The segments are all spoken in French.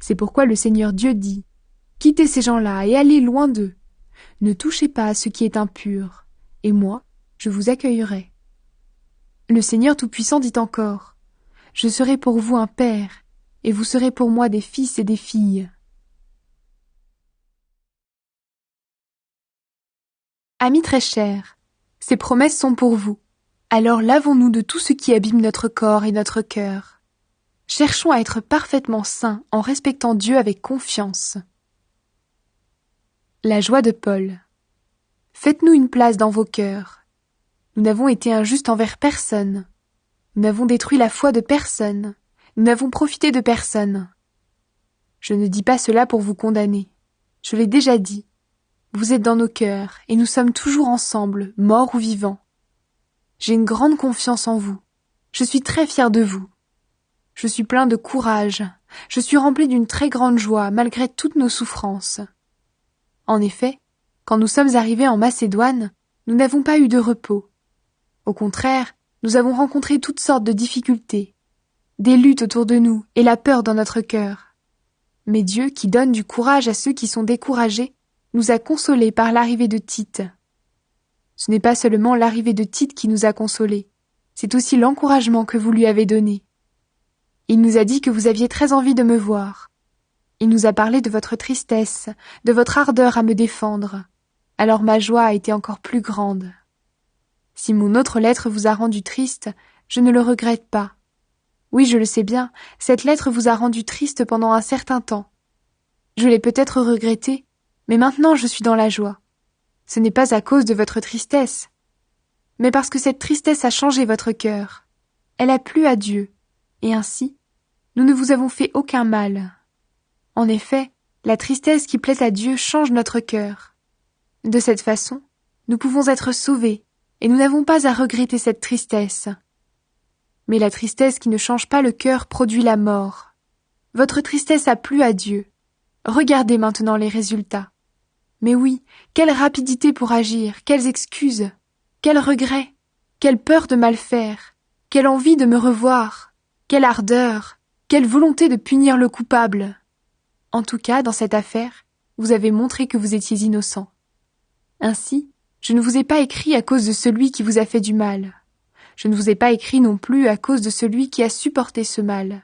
C'est pourquoi le Seigneur Dieu dit : quittez ces gens-là et allez loin d'eux. Ne touchez pas à ce qui est impur, et moi, je vous accueillerai. Le Seigneur Tout-Puissant dit encore : je serai pour vous un père, et vous serez pour moi des fils et des filles. Amis très chers, ces promesses sont pour vous. Alors lavons-nous de tout ce qui abîme notre corps et notre cœur. Cherchons à être parfaitement saints en respectant Dieu avec confiance. La joie de Paul. Faites-nous une place dans vos cœurs. Nous n'avons été injustes envers personne. Nous n'avons détruit la foi de personne. Nous n'avons profité de personne. Je ne dis pas cela pour vous condamner. Je l'ai déjà dit. Vous êtes dans nos cœurs et nous sommes toujours ensemble, morts ou vivants. J'ai une grande confiance en vous. Je suis très fier de vous. Je suis plein de courage. Je suis rempli d'une très grande joie malgré toutes nos souffrances. En effet, quand nous sommes arrivés en Macédoine, nous n'avons pas eu de repos. Au contraire, nous avons rencontré toutes sortes de difficultés, des luttes autour de nous et la peur dans notre cœur. Mais Dieu, qui donne du courage à ceux qui sont découragés, nous a consolés par l'arrivée de Tite. Ce n'est pas seulement l'arrivée de Tite qui nous a consolés, c'est aussi l'encouragement que vous lui avez donné. Il nous a dit que vous aviez très envie de me voir. Il nous a parlé de votre tristesse, de votre ardeur à me défendre. Alors ma joie a été encore plus grande. Si mon autre lettre vous a rendu triste, je ne le regrette pas. Oui, je le sais bien, cette lettre vous a rendu triste pendant un certain temps. Je l'ai peut-être regretté, mais maintenant je suis dans la joie. Ce n'est pas à cause de votre tristesse, mais parce que cette tristesse a changé votre cœur. Elle a plu à Dieu, et ainsi, nous ne vous avons fait aucun mal. En effet, la tristesse qui plaît à Dieu change notre cœur. De cette façon, nous pouvons être sauvés, et nous n'avons pas à regretter cette tristesse. Mais la tristesse qui ne change pas le cœur produit la mort. Votre tristesse a plu à Dieu. Regardez maintenant les résultats. Mais oui, quelle rapidité pour agir, quelles excuses, quels regrets, quelle peur de mal faire, quelle envie de me revoir, quelle ardeur, quelle volonté de punir le coupable. En tout cas, dans cette affaire, vous avez montré que vous étiez innocent. Ainsi, je ne vous ai pas écrit à cause de celui qui vous a fait du mal. Je ne vous ai pas écrit non plus à cause de celui qui a supporté ce mal.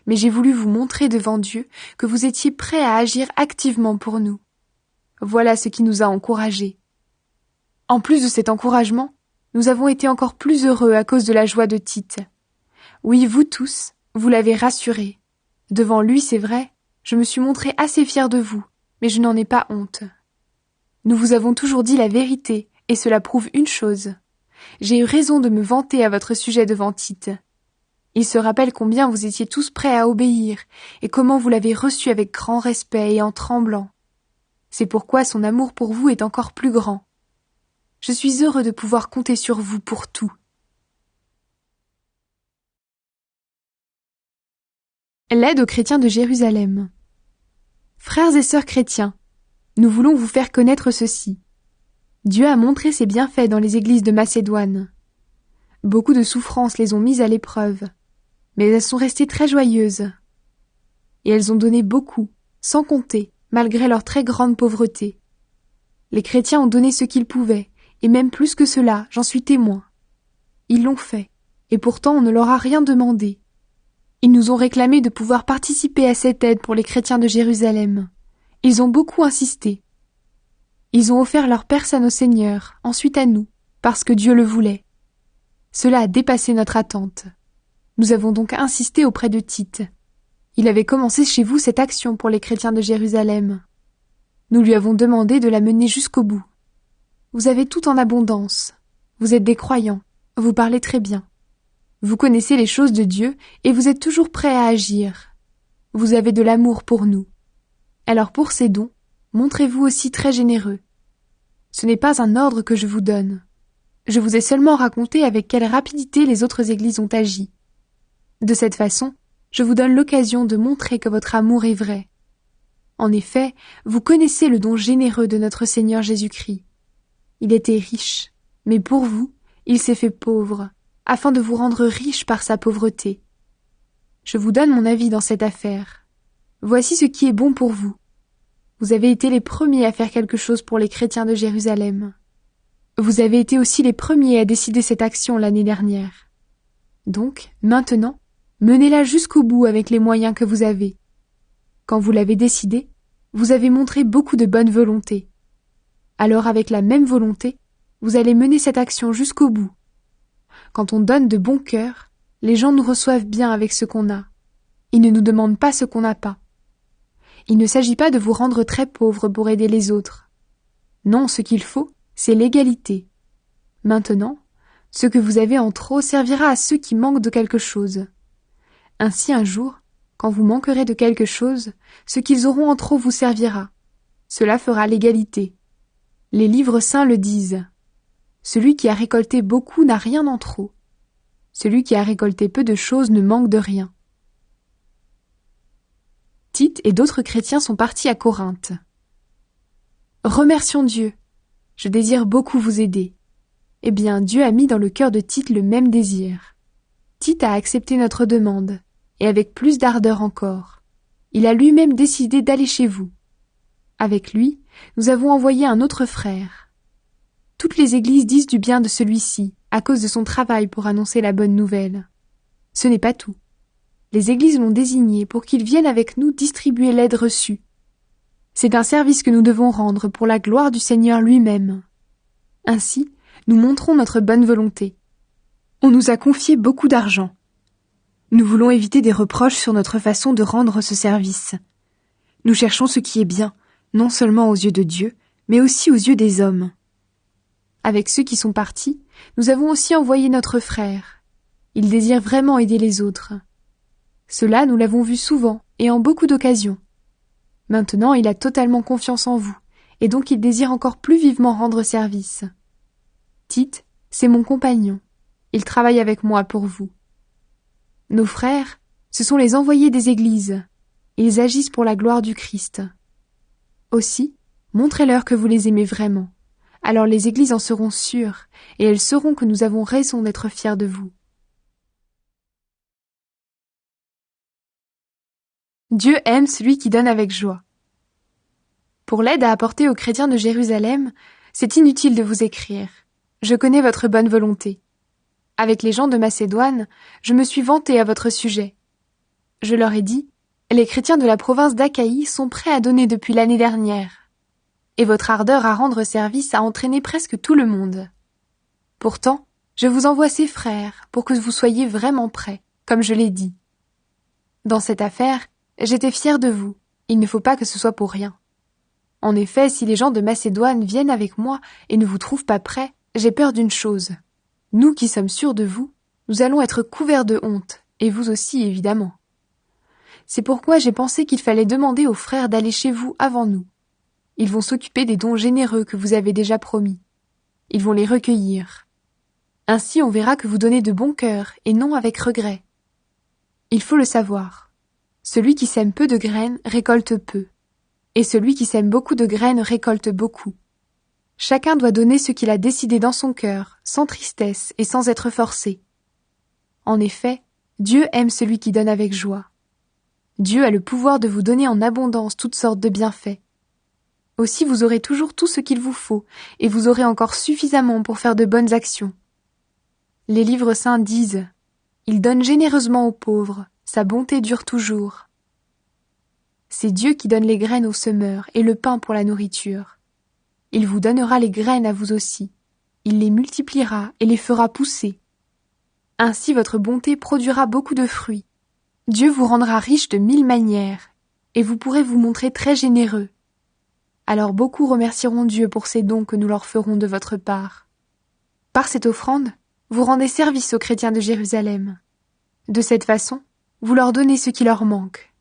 Mais j'ai voulu vous montrer devant Dieu que vous étiez prêts à agir activement pour nous. Voilà ce qui nous a encouragés. En plus de cet encouragement, nous avons été encore plus heureux à cause de la joie de Tite. Oui, vous tous, vous l'avez rassuré. Devant lui, c'est vrai, je me suis montré assez fier de vous, mais je n'en ai pas honte. Nous vous avons toujours dit la vérité, et cela prouve une chose. J'ai eu raison de me vanter à votre sujet devant Tite. Il se rappelle combien vous étiez tous prêts à obéir, et comment vous l'avez reçu avec grand respect et en tremblant. C'est pourquoi son amour pour vous est encore plus grand. Je suis heureux de pouvoir compter sur vous pour tout. L'aide aux chrétiens de Jérusalem. Frères et sœurs chrétiens, nous voulons vous faire connaître ceci. Dieu a montré ses bienfaits dans les églises de Macédoine. Beaucoup de souffrances les ont mises à l'épreuve, mais elles sont restées très joyeuses. Et elles ont donné beaucoup, sans compter, malgré leur très grande pauvreté. Les chrétiens ont donné ce qu'ils pouvaient, et même plus que cela, j'en suis témoin. Ils l'ont fait, et pourtant on ne leur a rien demandé. Ils nous ont réclamé de pouvoir participer à cette aide pour les chrétiens de Jérusalem. Ils ont beaucoup insisté. Ils ont offert leur personne au Seigneur, ensuite à nous, parce que Dieu le voulait. Cela a dépassé notre attente. Nous avons donc insisté auprès de Tite. Il avait commencé chez vous cette action pour les chrétiens de Jérusalem. Nous lui avons demandé de la mener jusqu'au bout. Vous avez tout en abondance. Vous êtes des croyants. Vous parlez très bien. Vous connaissez les choses de Dieu et vous êtes toujours prêts à agir. Vous avez de l'amour pour nous. Alors pour ces dons, montrez-vous aussi très généreux. Ce n'est pas un ordre que je vous donne. Je vous ai seulement raconté avec quelle rapidité les autres églises ont agi. De cette façon, je vous donne l'occasion de montrer que votre amour est vrai. En effet, vous connaissez le don généreux de notre Seigneur Jésus-Christ. Il était riche, mais pour vous, il s'est fait pauvre, afin de vous rendre riche par sa pauvreté. Je vous donne mon avis dans cette affaire. Voici ce qui est bon pour vous. Vous avez été les premiers à faire quelque chose pour les chrétiens de Jérusalem. Vous avez été aussi les premiers à décider cette action l'année dernière. Donc, maintenant, menez-la jusqu'au bout avec les moyens que vous avez. Quand vous l'avez décidé, vous avez montré beaucoup de bonne volonté. Alors avec la même volonté, vous allez mener cette action jusqu'au bout. Quand on donne de bon cœur, les gens nous reçoivent bien avec ce qu'on a. Ils ne nous demandent pas ce qu'on n'a pas. Il ne s'agit pas de vous rendre très pauvre pour aider les autres. Non, ce qu'il faut, c'est l'égalité. Maintenant, ce que vous avez en trop servira à ceux qui manquent de quelque chose. Ainsi un jour, quand vous manquerez de quelque chose, ce qu'ils auront en trop vous servira. Cela fera l'égalité. Les livres saints le disent. Celui qui a récolté beaucoup n'a rien en trop. Celui qui a récolté peu de choses ne manque de rien. Tite et d'autres chrétiens sont partis à Corinthe. Remercions Dieu. Je désire beaucoup vous aider. Eh bien, Dieu a mis dans le cœur de Tite le même désir. Tite a accepté notre demande, et avec plus d'ardeur encore. Il a lui-même décidé d'aller chez vous. Avec lui, nous avons envoyé un autre frère. Toutes les églises disent du bien de celui-ci, à cause de son travail pour annoncer la bonne nouvelle. Ce n'est pas tout. Les églises l'ont désigné pour qu'il vienne avec nous distribuer l'aide reçue. C'est un service que nous devons rendre pour la gloire du Seigneur lui-même. Ainsi, nous montrons notre bonne volonté. On nous a confié beaucoup d'argent. Nous voulons éviter des reproches sur notre façon de rendre ce service. Nous cherchons ce qui est bien, non seulement aux yeux de Dieu, mais aussi aux yeux des hommes. Avec ceux qui sont partis, nous avons aussi envoyé notre frère. Il désire vraiment aider les autres. Cela, nous l'avons vu souvent et en beaucoup d'occasions. Maintenant, il a totalement confiance en vous, et donc il désire encore plus vivement rendre service. Tite, c'est mon compagnon. Il travaille avec moi pour vous. Nos frères, ce sont les envoyés des églises. Ils agissent pour la gloire du Christ. Aussi, montrez-leur que vous les aimez vraiment. Alors les églises en seront sûres, et elles sauront que nous avons raison d'être fiers de vous. Dieu aime celui qui donne avec joie. Pour l'aide à apporter aux chrétiens de Jérusalem, c'est inutile de vous écrire. Je connais votre bonne volonté. Avec les gens de Macédoine, je me suis vantée à votre sujet. Je leur ai dit, les chrétiens de la province d'Achaïe sont prêts à donner depuis l'année dernière. Et votre ardeur à rendre service a entraîné presque tout le monde. Pourtant, je vous envoie ces frères pour que vous soyez vraiment prêts, comme je l'ai dit. Dans cette affaire, j'étais fière de vous. Il ne faut pas que ce soit pour rien. En effet, si les gens de Macédoine viennent avec moi et ne vous trouvent pas prêts, j'ai peur d'une chose. Nous qui sommes sûrs de vous, nous allons être couverts de honte, et vous aussi évidemment. C'est pourquoi j'ai pensé qu'il fallait demander aux frères d'aller chez vous avant nous. Ils vont s'occuper des dons généreux que vous avez déjà promis. Ils vont les recueillir. Ainsi on verra que vous donnez de bon cœur et non avec regret. Il faut le savoir. Celui qui sème peu de graines récolte peu, et celui qui sème beaucoup de graines récolte beaucoup. Chacun doit donner ce qu'il a décidé dans son cœur, sans tristesse et sans être forcé. En effet, Dieu aime celui qui donne avec joie. Dieu a le pouvoir de vous donner en abondance toutes sortes de bienfaits. Aussi vous aurez toujours tout ce qu'il vous faut, et vous aurez encore suffisamment pour faire de bonnes actions. Les livres saints disent « Il donne généreusement aux pauvres, sa bonté dure toujours. » C'est Dieu qui donne les graines aux semeurs et le pain pour la nourriture. Il vous donnera les graines à vous aussi. Il les multipliera et les fera pousser. Ainsi votre bonté produira beaucoup de fruits. Dieu vous rendra riche de 1000 manières, et vous pourrez vous montrer très généreux. Alors beaucoup remercieront Dieu pour ces dons que nous leur ferons de votre part. Par cette offrande, vous rendez service aux chrétiens de Jérusalem. De cette façon, vous leur donnez ce qui leur manque.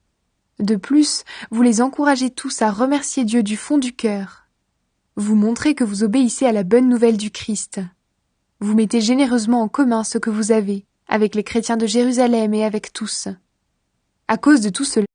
De plus, vous les encouragez tous à remercier Dieu du fond du cœur. Vous montrez que vous obéissez à la bonne nouvelle du Christ. Vous mettez généreusement en commun ce que vous avez, avec les chrétiens de Jérusalem et avec tous. À cause de tout cela,